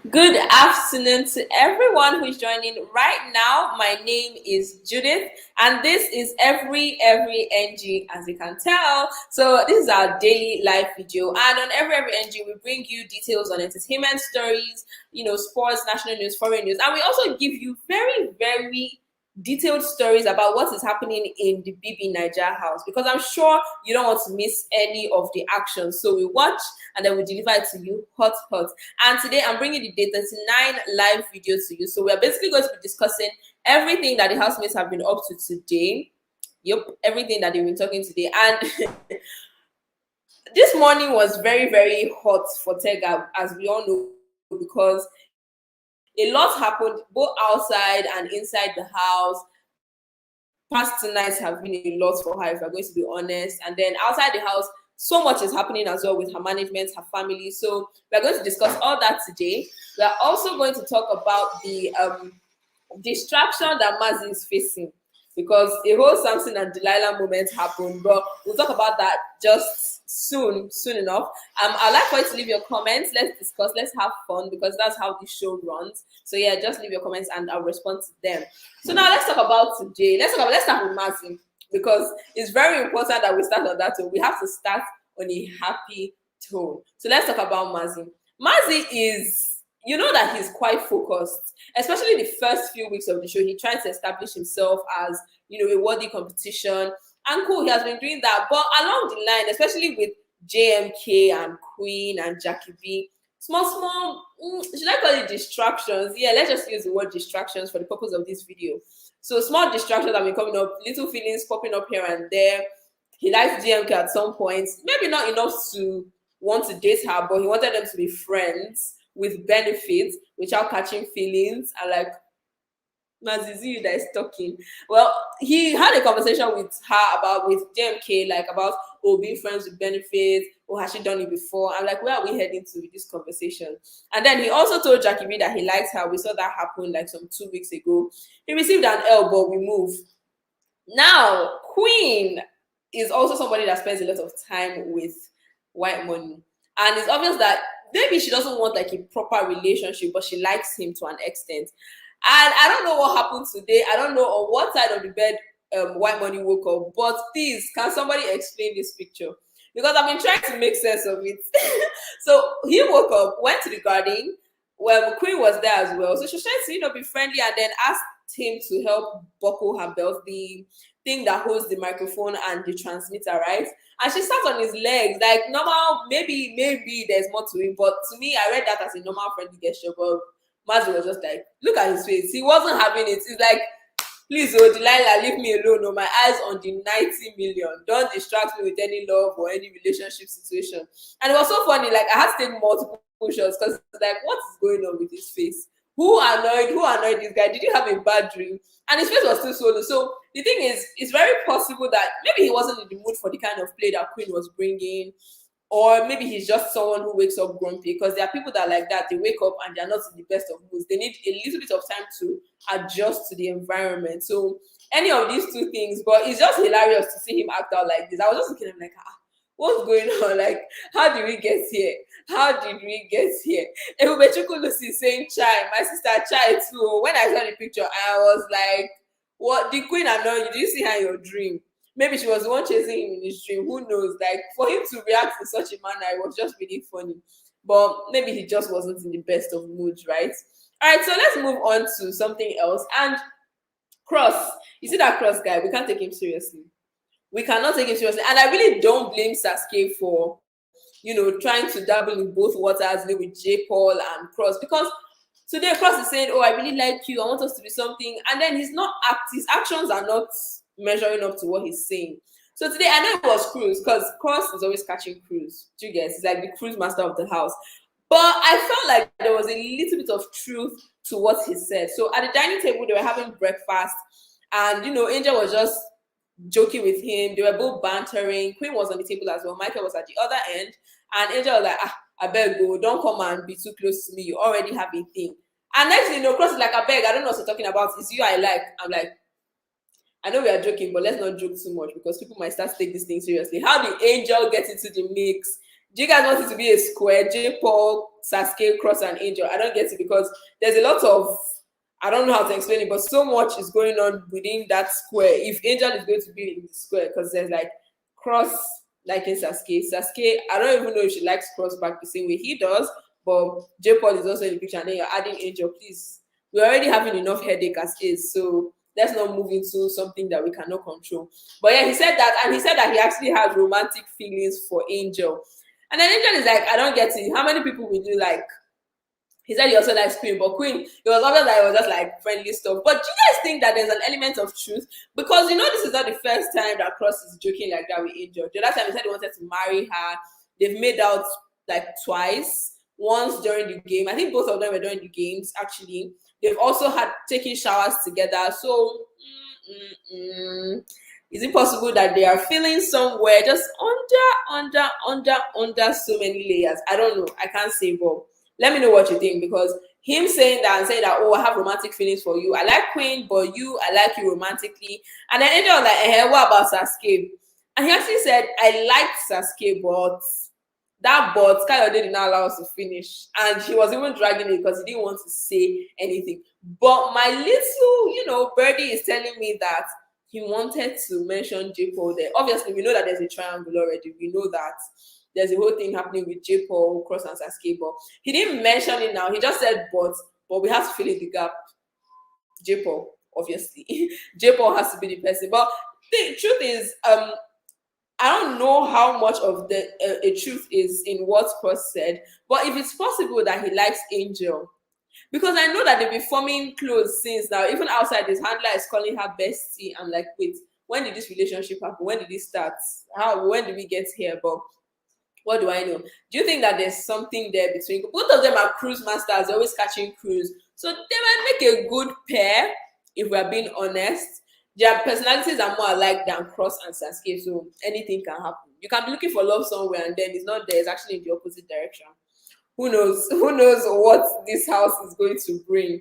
Good afternoon to everyone who is joining right now. My name is Judith, and this is every NG, as you can tell. So this is our daily live video, and on every NG, we bring you details on entertainment stories, sports, national news, foreign news, and we also give you very detailed stories about what is happening in the BBNaija house, because I'm sure you don't want to miss any of the action. So we watch and then we deliver it to you hot. And today I'm bringing the day 39 live video to you. So we are basically going to be discussing everything that the housemates have been up to today. Yep, everything that they've been talking today. And this morning was very hot for Tega, as we all know, because a lot happened both outside and inside the house. Past 2 nights have been a lot for her, if we're going to be honest. And then outside the house, so much is happening as well with her management, her family. So we're going to discuss all that today. We're also going to talk about the distraction that Mazi is facing, because a whole Samson and Delilah moment happened, but we'll talk about that just soon enough. I'd like for you to leave your comments. Let's discuss, let's have fun, because that's how the show runs. So yeah, just leave your comments and I'll respond to them. So now let's talk about today. Let's start with Mazi, because it's very important that we start on that tone. We have to start on a happy tone. So let's talk about Mazi. Mazi is, you know, that he's quite focused, especially the first few weeks of the show. He tried to establish himself as, a worthy competition. And cool, he has been doing that. But along the line, especially with JMK and Queen and Jackie B, small, should I call it distractions? Yeah, let's just use the word distractions for the purpose of this video. So small distractions have been coming up, little feelings popping up here and there. He likes JMK at some point, maybe not enough to want to date her, but he wanted them to be friends with benefits without catching feelings. And like, Mazizi that is talking. Well, he had a conversation with her with JMK, like about being friends with benefits, or has she done it before? I'm like, where are we heading to with this conversation? And then he also told Jackie B that he likes her. We saw that happen like some 2 weeks ago. He received an L, but we move. Now, Queen is also somebody that spends a lot of time with Whitemoney. And it's obvious that maybe she doesn't want like a proper relationship, but she likes him to an extent. And I don't know what happened today. I don't know on what side of the bed Whitemoney woke up. But please, can somebody explain this picture? Because I've been trying to make sense of it. So he woke up, went to the garden. Well, Queen was there as well. So she was trying to, be friendly, and then asked him to help buckle her belt, the thing that holds the microphone and the transmitter, right? And she sat on his legs, like normal. Maybe there's more to it, but to me, I read that as a normal friendly gesture. But Mazi was just like, look at his face. He wasn't having it. He's like, please, Delilah, leave me alone. Oh, my eyes on the 90 million. Don't distract me with any love or any relationship situation. And it was so funny. Like, I had to take multiple shots, because like, what is going on with his face? Who annoyed this guy? Did he have a bad dream? And his face was still swollen. So the thing is, it's very possible that maybe he wasn't in the mood for the kind of play that Queen was bringing, or maybe he's just someone who wakes up grumpy, because there are people that like that. They wake up and they're not in the best of moods. They need a little bit of time to adjust to the environment. So any of these two things, but it's just hilarious to see him act out like this. I was just looking at him like, what's going on? Like, how did we get here? How did we get here? Ebubechukwu Lucy saying chai, my sister chai too. When I saw the picture, I was like, what? The Queen annoyed you? Did you see her in your dream? Maybe she was the one chasing him in his dream. Who knows? Like, for him to react in such a manner, it was just really funny. But maybe he just wasn't in the best of moods, right? All right, so let's move on to something else. And Cross, you see that Cross guy? We can't take him seriously. We cannot take him seriously. And I really don't blame Sasuke for, trying to dabble in both waters with J. Paul and Cross, because today Cross is saying, oh, I really like you, I want us to be something. And then his actions are not measuring up to what he's saying. So today, I know it was Cruz, because Cross is always catching Cruz. Do you guys? He's like the cruise master of the house. But I felt like there was a little bit of truth to what he said. So at the dining table, they were having breakfast, and Angel was just joking with him. They were both bantering. Queen was on the table as well. Michael was at the other end, and Angel was like, I beg go, don't come and be too close to me. You already have a thing. And next thing Cross is like, I beg, I don't know what you're talking about. It's you I like. I'm like, I know we are joking, but let's not joke too much, because people might start to take this thing seriously. How did Angel get into the mix? Do you guys want it to be a square? J. Paul, Sasuke, Cross, and Angel. I don't get it because there's a lot of, I don't know how to explain it, but so much is going on within that square. If Angel is going to be in the square, because there's like Cross liking Sasuke. Sasuke, I don't even know if she likes Cross back the same way he does, but J. Paul is also in the picture, and then you're adding Angel. Please, we're already having enough headache as is, so let's not move into something that we cannot control. But yeah, he said that, and he said that he actually has romantic feelings for Angel. And then Angel is like, I don't get it. How many people will you like? He said he also likes Queen, but Queen, it was obvious that it was just like friendly stuff. But do you guys think that there's an element of truth? Because you know, this is not the first time that Cross is joking like that with Angel. The last time he said he wanted to marry her, they've made out like twice. Once during the game. I think both of them were during the games, actually. They've also had taken showers together. So, is it possible that they are feeling somewhere just under so many layers? I don't know. I can't say, but let me know what you think, because him saying that and saying that, oh, I have romantic feelings for you. I like Queen, but you, I like you romantically. And then Angel was like, what about Sasuke? And he actually said, I liked Sasuke, but that but Kayode did not allow us to finish. And he was even dragging it because he didn't want to say anything. But my little, birdie is telling me that he wanted to mention J. Paul there. Obviously, we know that there's a triangle already. We know that there's a whole thing happening with J. Paul, Cross, and Sasuke. But he didn't mention it now. He just said but we have to fill in the gap. J. Paul, obviously. J. Paul has to be the person. But the truth is, I don't know how much of the truth is in what Cross said, but if it's possible that he likes Angel, because I know that they've been forming close since now. Even outside, his handler is calling her bestie. I'm like, wait, when did this relationship happen? When did it start? When did we get here? But what do I know? Do you think that there's something there between both of them? Are cruise masters, they're always catching cruise, so they might make a good pair if we're being honest. Their personalities are more alike than Cross and Sasuke, so anything can happen. You can be looking for love somewhere and then it's not there, it's actually in the opposite direction. Who knows? Who knows what this house is going to bring?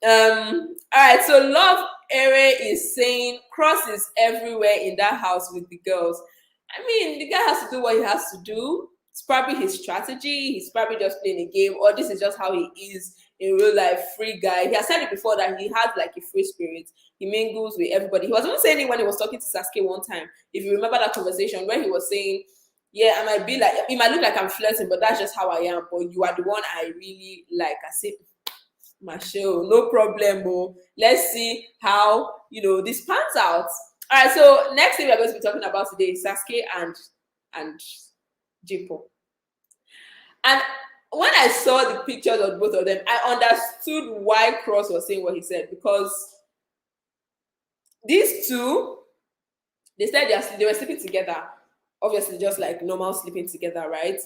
All right, so Love Ere is saying Cross is everywhere in that house with the girls. I mean, the guy has to do what he has to do. It's probably his strategy. He's probably just playing a game, or this is just how he is in real life. Free guy. He has said it before that he has like a free spirit. He mingles with everybody. He was even saying it when he was talking to Sasuke one time. If you remember that conversation where he was saying, yeah, I might be like, it might look like I'm flirting, but that's just how I am. But you are the one I really like. I said, Michelle, no problem. Oh. Let's see how, this pans out. All right, so next thing we're going to be talking about today is Sasuke and J. Paul. And when I saw the pictures of both of them, I understood why Cross was saying what he said, because these two, they said they were sleeping together, obviously just like normal sleeping together, right?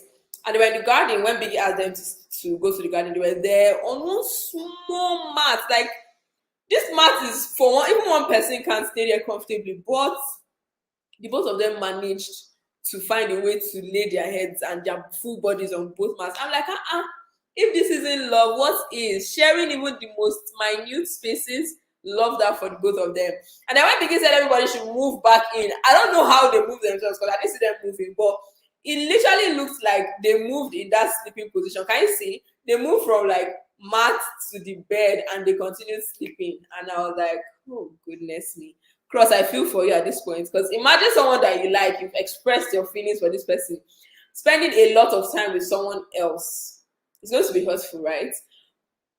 And they were in the garden when Biggie asked them to go to the garden. They were there on one small mat. Like, this mat is for one, even one person can't stay there comfortably, but the both of them managed to find a way to lay their heads and their full bodies on both mats. I'm like, if this isn't love, what is? Sharing even the most minute spaces, love that for the both of them. And then when Biggie said everybody should move back in, I don't know how they moved themselves because I didn't see them moving, but it literally looks like they moved in that sleeping position. Can you see? They moved from like mat to the bed and they continued sleeping. And I was like, oh, goodness me. Cross, I feel for you at this point, because imagine someone that you like, you've expressed your feelings for this person, spending a lot of time with someone else. It's going to be hurtful, right?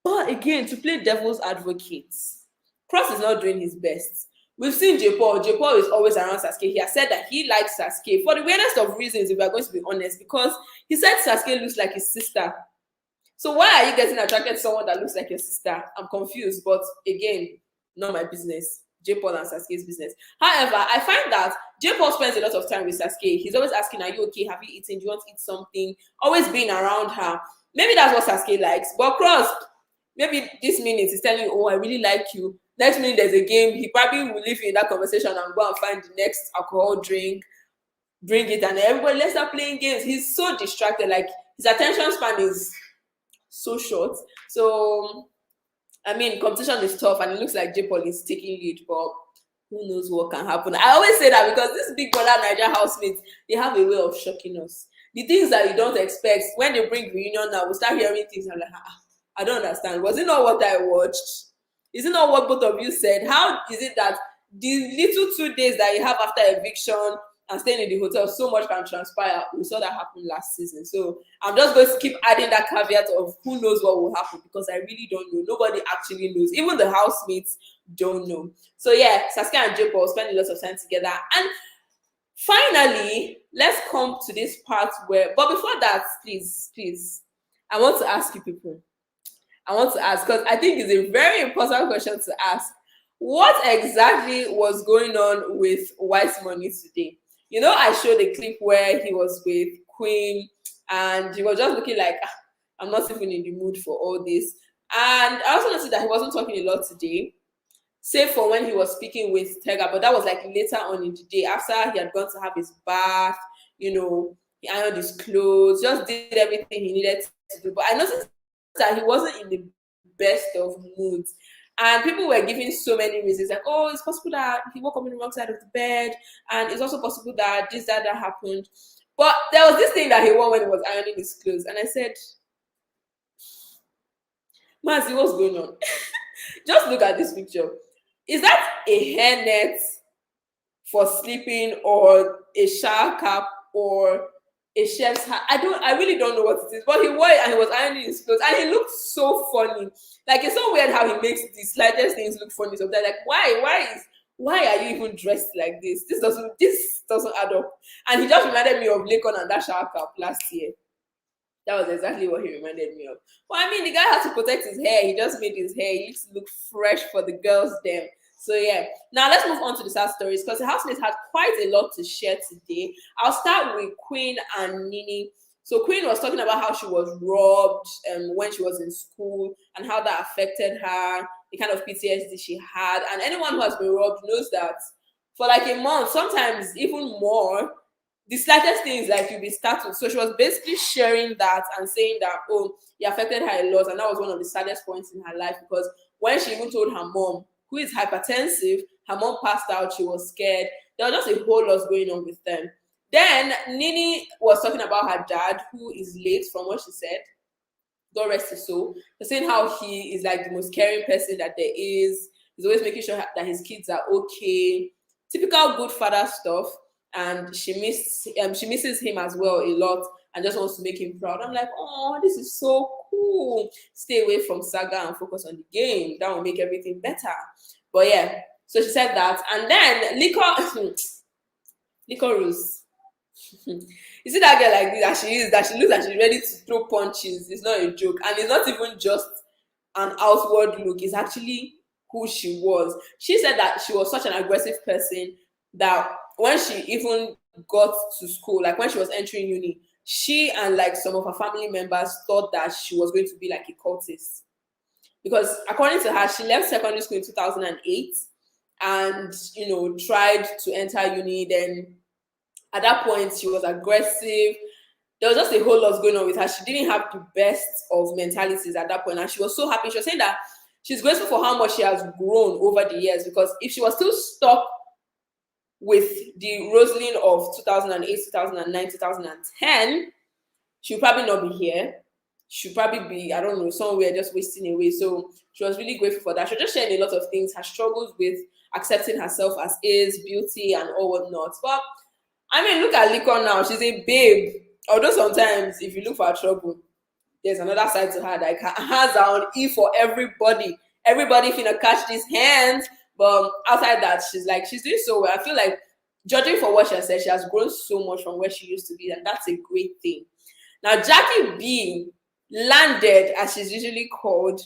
But again, to play devil's advocate, Cross is not doing his best. We've seen J. Paul. J. Paul is always around Sasuke. He has said that he likes Sasuke for the weirdest of reasons, if we're going to be honest, because he said Sasuke looks like his sister. So why are you getting attracted to someone that looks like your sister? I'm confused, but again, not my business. J. Paul and Sasuke's business. However, I find that J. Paul spends a lot of time with Sasuke. He's always asking, are you okay? Have you eaten? Do you want to eat something? Always being around her. Maybe that's what Sasuke likes. But Cross, maybe this minute he's telling you, oh, I really like you. Next minute there's a game. He probably will leave you in that conversation and go and find the next alcohol drink, bring it, and everybody, let's start playing games. He's so distracted. Like, his attention span is so short. So I mean, competition is tough, and it looks like J. Paul is taking lead, but who knows what can happen. I always say that because this Big Brother Naija housemates, they have a way of shocking us. The things that you don't expect, when they bring reunion now, we start hearing things. I'm like, I don't understand. Was it not what I watched? Is it not what both of you said? How is it that the little 2 days that you have after eviction and staying in the hotel, so much can transpire? We saw that happen last season. So I'm just going to keep adding that caveat of who knows what will happen, because I really don't know. Nobody actually knows. Even the housemates don't know. So yeah, Saskia and J-Paul spend lots of time together. And finally, let's come to this part where, but before that, please, I want to ask you people. I want to ask, because I think it's a very important question to ask. What exactly was going on with Whitemoney today? You know, I showed a clip where he was with Queen and he was just looking like, I'm not even in the mood for all this. And I also noticed that he wasn't talking a lot today, save for when he was speaking with Tega, but that was like later on in the day after he had gone to have his bath, you know, he ironed his clothes, just did everything he needed to do. But I noticed that he wasn't in the best of moods. And people were giving so many reasons, like, oh, it's possible that he woke up on the wrong side of the bed, and it's also possible that this, that happened. But there was this thing that he wore when he was ironing his clothes, and I said, Mazi, what's going on? Just look at this picture. Is that a hairnet for sleeping, or a shower cap, or a chef's hat? I really don't know what it is, but he wore it and he was ironing his clothes and he looked so funny. Like, it's so weird how he makes the slightest things look funny sometimes. Like, why are you even dressed like this? This doesn't add up. And he just reminded me of Lakon and that shower cap last year. That was exactly what he reminded me of. Well, I mean, the guy had to protect his hair. He just made his hair. He needs to look fresh for the girls then. So yeah, now let's move on to the sad stories, because the housemates had quite a lot to share today. I'll start with Queen and Nini. So Queen was talking about how she was robbed when she was in school and how that affected her, the kind of PTSD she had. And anyone who has been robbed knows that for like a month, sometimes even more, the slightest things like you'll be startled. So she was basically sharing that and saying that, oh, it affected her a lot. And that was one of the saddest points in her life, because when she even told her mom, who is hypertensive, her mom passed out, she was scared. There was just a whole lot going on with them. Then Nini was talking about her dad, who is late from what she said. God rest his soul. She's saying how he is like the most caring person that there is. He's always making sure that his kids are okay. Typical good father stuff. And she misses him as well a lot and just wants to make him proud. I'm like, oh, this is so cool. Stay away from saga and focus on the game. That will make everything better. But yeah, so she said that. And then Liquor Rose. You see that girl like this, that she looks like she's ready to throw punches. It's not a joke. And it's not even just an outward look. It's actually who she was. She said that she was such an aggressive person that when she even got to school, like when she was entering uni, she and like some of her family members thought that she was going to be like a cultist. Because according to her, she left secondary school in 2008 and, you know, tried to enter uni. Then at that point, she was aggressive. There was just a whole lot going on with her. She didn't have the best of mentalities at that point. And she was so happy. She was saying that she's grateful for how much she has grown over the years, because if she was still stuck with the Rosalind of 2008, 2009, 2010, she'll probably not be here. She'll probably be, I don't know, somewhere just wasting away. So she was really grateful for that. She was just sharing a lot of things, her struggles with accepting herself as is, beauty, and all whatnot. But I mean, look at Likon now. She's a babe. Although sometimes if you look for her trouble, there's another side to her. Like, her hands are on E for everybody. Everybody finna catch these hands. But outside that, she's doing so well. I feel like, judging for what she has said, she has grown so much from where she used to be, and that's a great thing. Now, Jackie B landed, as she's usually called,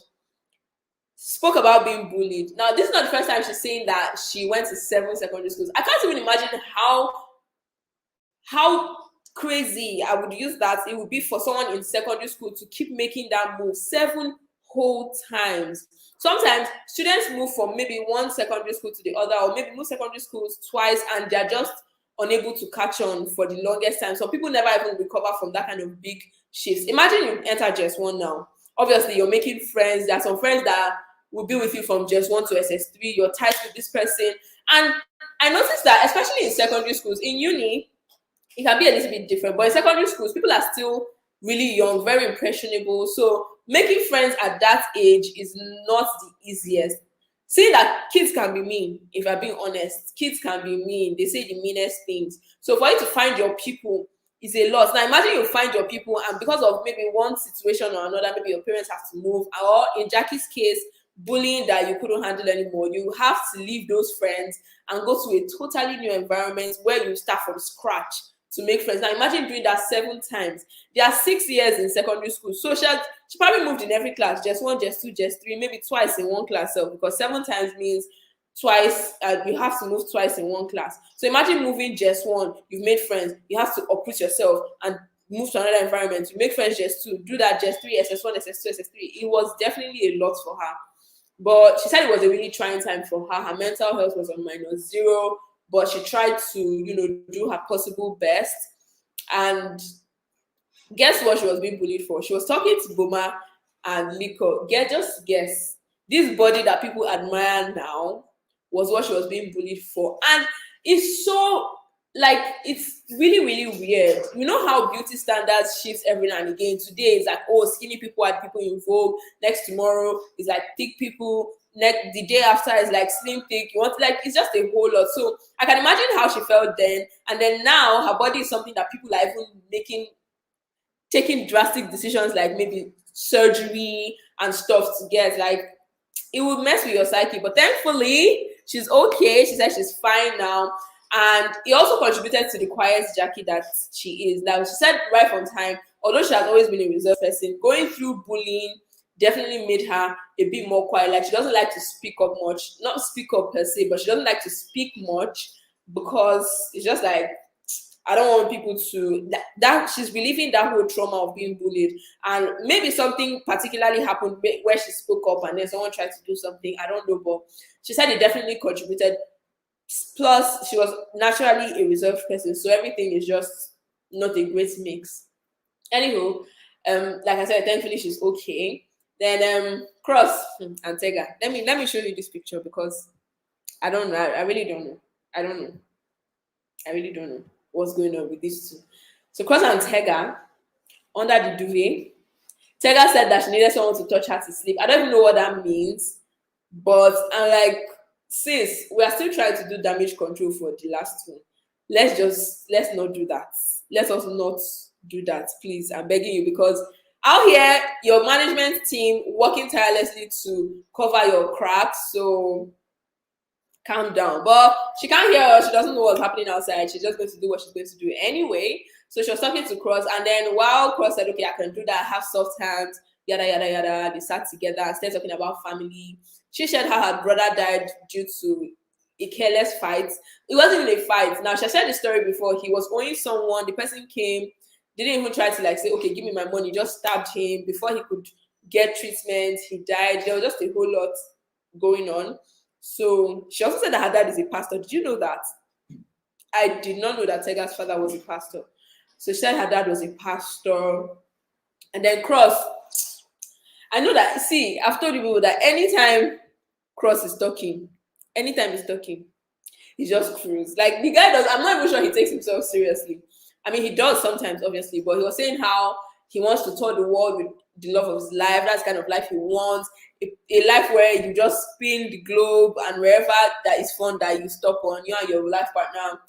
spoke about being bullied. Now, this is not the first time she's saying that she went to 7 secondary schools. I can't even imagine how crazy I would use that it would be for someone in secondary school to keep making that move 7 whole times. Sometimes students move from maybe one secondary school to the other, or maybe move secondary schools twice, and they're just unable to catch on for the longest time. So people never even recover from that kind of big shifts. Imagine you enter just one now. Obviously, you're making friends. There are some friends that will be with you from just 1 to SS3. You're tight with this person. And I noticed that, especially in secondary schools, in uni, it can be a little bit different. But in secondary schools, people are still really young, very impressionable. So making friends at that age is not the easiest. Seeing that kids can be mean, if I'm being honest, kids can be mean. They say the meanest things. So for you to find your people is a lot. Now imagine you find your people, and because of maybe one situation or another, maybe your parents have to move, or in Jackie's case, bullying that you couldn't handle anymore. You have to leave those friends and go to a totally new environment where you start from scratch to make friends. Now imagine doing that 7 times. There are 6 years in secondary school. So she probably moved in every class, just 1, just 2, just 3, maybe twice in one class. So because 7 times means twice, you have to move twice in one class. So imagine moving just 1, you've made friends, you have to uproot yourself and move to another environment. You make friends just 2, do that just 3, SS1, SS2, SS3. It was definitely a lot for her. But she said it was a really trying time for her. Her mental health was on -0, but she tried to, do her possible best. And guess what she was being bullied for? She was talking to Boma and Liko. Just guess. This body that people admire now was what she was being bullied for. And it's so, it's really, really weird. You know how beauty standards shift every now and again. Today is like, oh, skinny people are people in vogue. Next tomorrow is like thick people. Next, the day after is like slim thick. You want it's just a whole lot. So I can imagine how she felt then. And then now her body is something that people are even taking drastic decisions like maybe surgery and stuff to get. It would mess with your psyche. But thankfully, she's okay. She said she's fine now. And it also contributed to the quiet Jackie that she is. Now, she said right from time, although she has always been a reserved person, going through bullying definitely made her a bit more quiet. She doesn't like to speak up much. Not speak up per se, but she doesn't like to speak much because it's just I don't want people to that she's relieving that whole trauma of being bullied. And maybe something particularly happened where she spoke up and then someone tried to do something. I don't know, but she said it definitely contributed. Plus, she was naturally a reserved person, so everything is just not a great mix. Anywho, like I said, thankfully she's okay. Then Cross and Tega. Let me show you this picture because I don't know. I really don't know. I really don't know what's going on with these two. So Cross and Tega under the duvet. Tega said that she needed someone to touch her to sleep. I don't even know what that means, but I'm like, sis, we are still trying to do damage control for the last one. Let's not do that. Let us not do that, please. I'm begging you, because out here, your management team working tirelessly to cover your cracks. So calm down. But she can't hear us. She doesn't know what's happening outside. She's just going to do what she's going to do anyway. So she was talking to Cross, and then while Cross said, okay, I can do that, I have soft hands, yada, yada, yada, they sat together and started talking about family. She shared how her brother died due to a careless fight. It wasn't even a fight. Now, she shared the story before. He was owing someone. The person came, didn't even try to say, okay, give me my money. Just stabbed him before he could get treatment. He died. There was just a whole lot going on. So she also said that her dad is a pastor. Did you know that? I did not know that Tega's father was a pastor. So she said her dad was a pastor. And then Cross, I know that, see, I've told you that anytime Cross is talking, he just cruise. The guy does, I'm not even sure he takes himself seriously. I mean, he does sometimes, obviously, but he was saying how he wants to tour the world with the love of his life. That's the kind of life he wants. A life where you just spin the globe, and wherever that is fun that you stop on, you and your life partner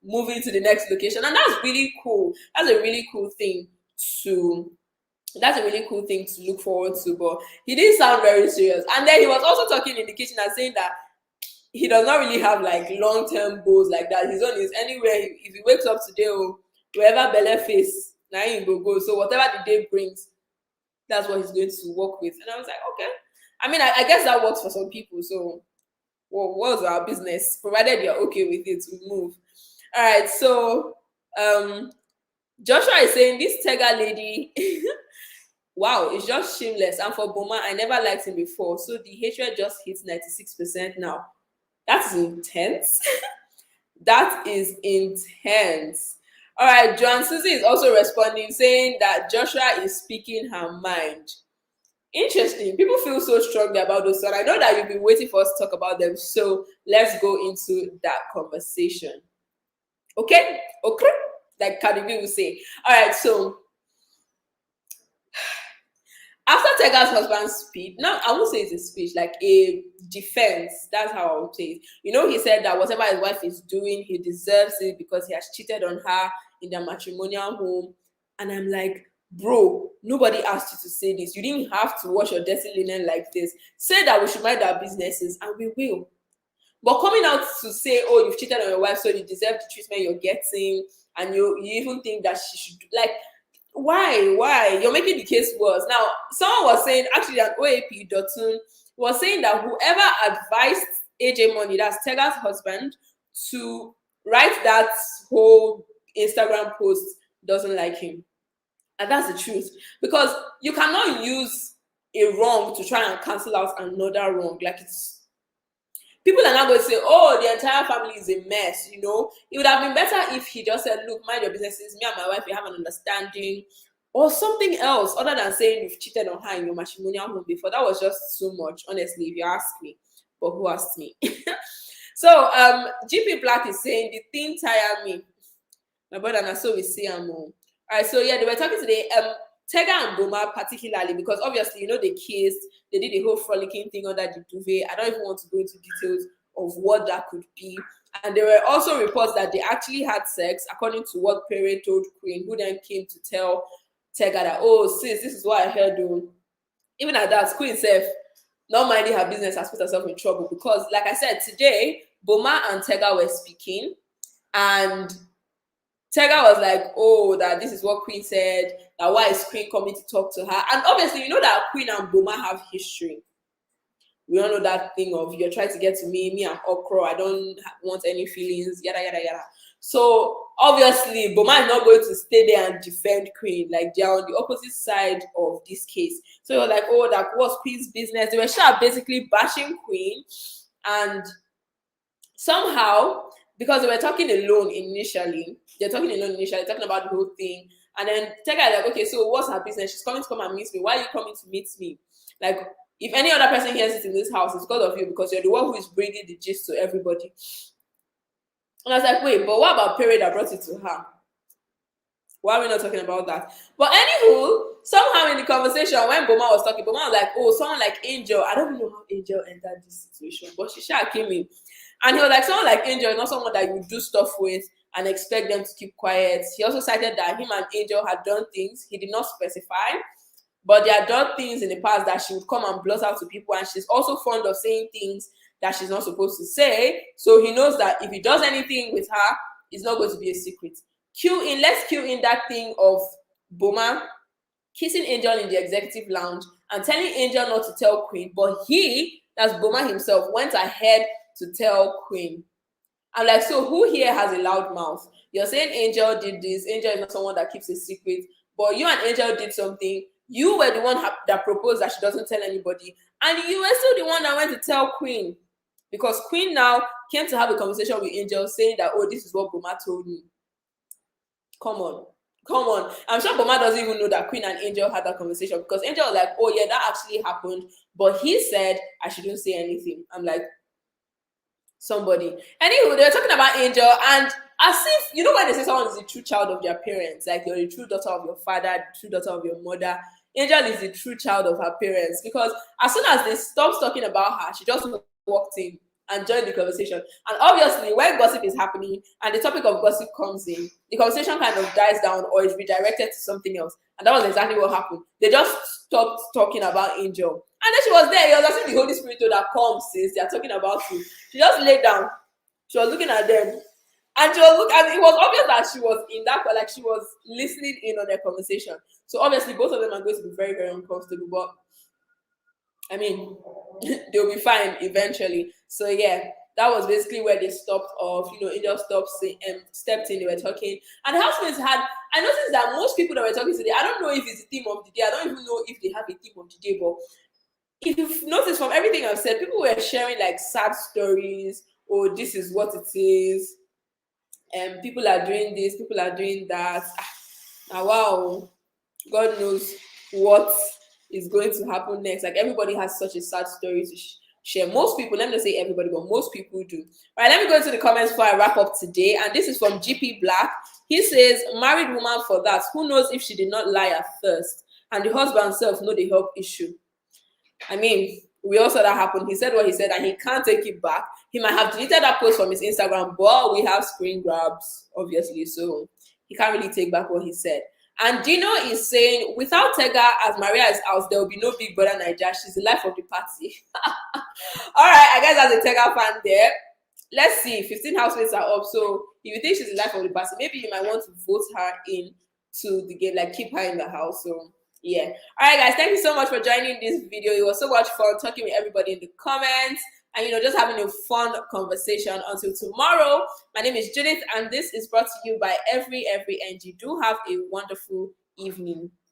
moving to the next location. And that's really cool. That's a really cool thing to look forward to. But he didn't sound very serious. And then he was also talking in the kitchen and saying that he does not really have long-term goals like that. His own is anywhere. If he wakes up today, wherever Belle face, now he will go. So whatever the day brings, that's what he's going to work with. And I was like, okay. I mean, I guess that works for some people. So what's our business? Provided you're okay with it, we move. All right. So Joshua is saying this Tega lady, wow, it's just shameless. And for Boma, I never liked him before. So the hatred just hits 96% now. That's intense. That is intense. All right, Joan Susie is also responding, saying that Joshua is speaking her mind. Interesting. People feel so strongly about those. So I know that you've been waiting for us to talk about them. So let's go into that conversation. Okay? like Cardi B will say. All right, so after Tega's husband's speech, now I won't say it's a speech, like a defense. That's how I would say it. You know, he said that whatever his wife is doing, he deserves it because he has cheated on her in their matrimonial home. And I'm like, bro, nobody asked you to say this. You didn't have to wash your dirty linen like this. Say that we should mind our businesses, and we will. But coming out to say, oh, you've cheated on your wife, so you deserve the treatment you're getting, and you even think that she should, like, why you're making the case worse. Now someone was saying, actually, an OAP Dotun was saying that whoever advised AJ Money, that's Tega's husband, to write that whole Instagram post doesn't like him. And that's the truth, because you cannot use a wrong to try and cancel out another wrong. Like, it's, people are not going to say, oh, the entire family is a mess, you know. It would have been better if he just said, look, mind your businesses, me and my wife, we have an understanding, or something else other than saying you've cheated on her in your matrimonial home before. That was just so much, honestly, if you ask me. But who asked me? So GP Black is saying, the thing tire me. My brother, and so we see him. All right, so yeah, they were talking today. Tega and Boma particularly, because obviously, you know, they kissed, they did the whole frolicking thing under the duvet. I don't even want to go into details of what that could be. And there were also reports that they actually had sex, according to what Perry told Queen, who then came to tell Tega that, oh, sis, this is what I heard. Though. Even at that, Queen said, not minding her business, has put herself in trouble. Because, like I said, today, Boma and Tega were speaking, and Tega was like, oh, that this is what Queen said, that why is Queen coming to talk to her? And obviously, you know that Queen and Boma have history. We all know that thing of, you're trying to get to me and Okro, I don't want any feelings, yada, yada, yada. So, obviously, Boma is not going to stay there and defend Queen. Like, they're on the opposite side of this case. So, you're like, oh, that was Queen's business. They were basically bashing Queen. And somehow, because they were talking alone initially, talking about the whole thing. And then Tega is like, okay, so what's her business? She's coming to come and meet me. Why are you coming to meet me? Like, if any other person hears it in this house, it's because of you, because you're the one who is bringing the gist to everybody. And I was like, wait, but what about Perry that brought it to her? Why are we not talking about that? But anywho, somehow in the conversation, when Boma was talking, Boma was like, oh, someone like Angel. I don't even know how Angel entered this situation, but she came in. And he was like, someone like Angel is not someone that you do stuff with and expect them to keep quiet. He also cited that him and Angel had done things. He did not specify, but they had done things in the past that she would come and blurt out to people. And she's also fond of saying things that she's not supposed to say. So he knows that if he does anything with her, it's not going to be a secret. Let's cue in that thing of Boma kissing Angel in the executive lounge and telling Angel not to tell Queen. But that's Boma himself, went ahead to tell Queen. I'm like, so who here has a loud mouth? You're saying Angel did this. Angel is not someone that keeps a secret. But you and Angel did something. You were the one that proposed that she doesn't tell anybody. And you were still the one that went to tell Queen. Because Queen now came to have a conversation with Angel saying that, oh, this is what Boma told me. Come on. I'm sure Boma doesn't even know that Queen and Angel had that conversation, because Angel was like, oh, yeah, that actually happened. But he said I shouldn't say anything. I'm like, somebody. Anywho, they were talking about Angel, and as if, you know, when they say someone is the true child of their parents, like you're the true daughter of your father, the true daughter of your mother, Angel is the true child of her parents, because as soon as they stopped talking about her, she just walked in and joined the conversation. And obviously, when gossip is happening and the topic of gossip comes in, the conversation kind of dies down or is redirected to something else. And that was exactly what happened. They just stopped talking about Angel. And then she was there. It was as if the Holy Spirit told her, come, sis, they are talking about you. She just laid down. She was looking at them. And it was obvious that she was in that, like she was listening in on their conversation. So obviously, both of them are going to be very, very uncomfortable. But I mean, they'll be fine eventually. So yeah, that was basically where they stopped off. You know, Angel stepped in, they were talking. And the housemates I noticed that most people that were talking today, I don't know if it's the theme of the day. I don't even know if they have a theme of the day, but if you've noticed from everything I've said, people were sharing like sad stories, or this is what it is. And people are doing this, people are doing that. Now, wow, God knows what is going to happen next. Like, everybody has such a sad story to share. Most people, let me not say everybody, but most people do. All right, let me go into the comments before I wrap up today. And this is from GP Black. He says, married woman for that. Who knows if she did not lie at first? And the husband himself know the health issue. I mean, we all saw that happen. He said what he said and he can't take it back. He might have deleted that post from his Instagram, but we have screen grabs, obviously. So he can't really take back what he said. And Dino is saying, without Tega, as Maria is out, there will be no Big Brother Naija. She's the life of the party. All right, I guess as a Tega fan there, let's see. 15 housemates are up. So if you think she's the life of the party, maybe you might want to vote her in to the game, like keep her in the house. So yeah. All right, guys, thank you so much for joining this video. It was so much fun talking with everybody in the comments and, just having a fun conversation. Until tomorrow, my name is Judith, and this is brought to you by Every NG. Do have a wonderful evening.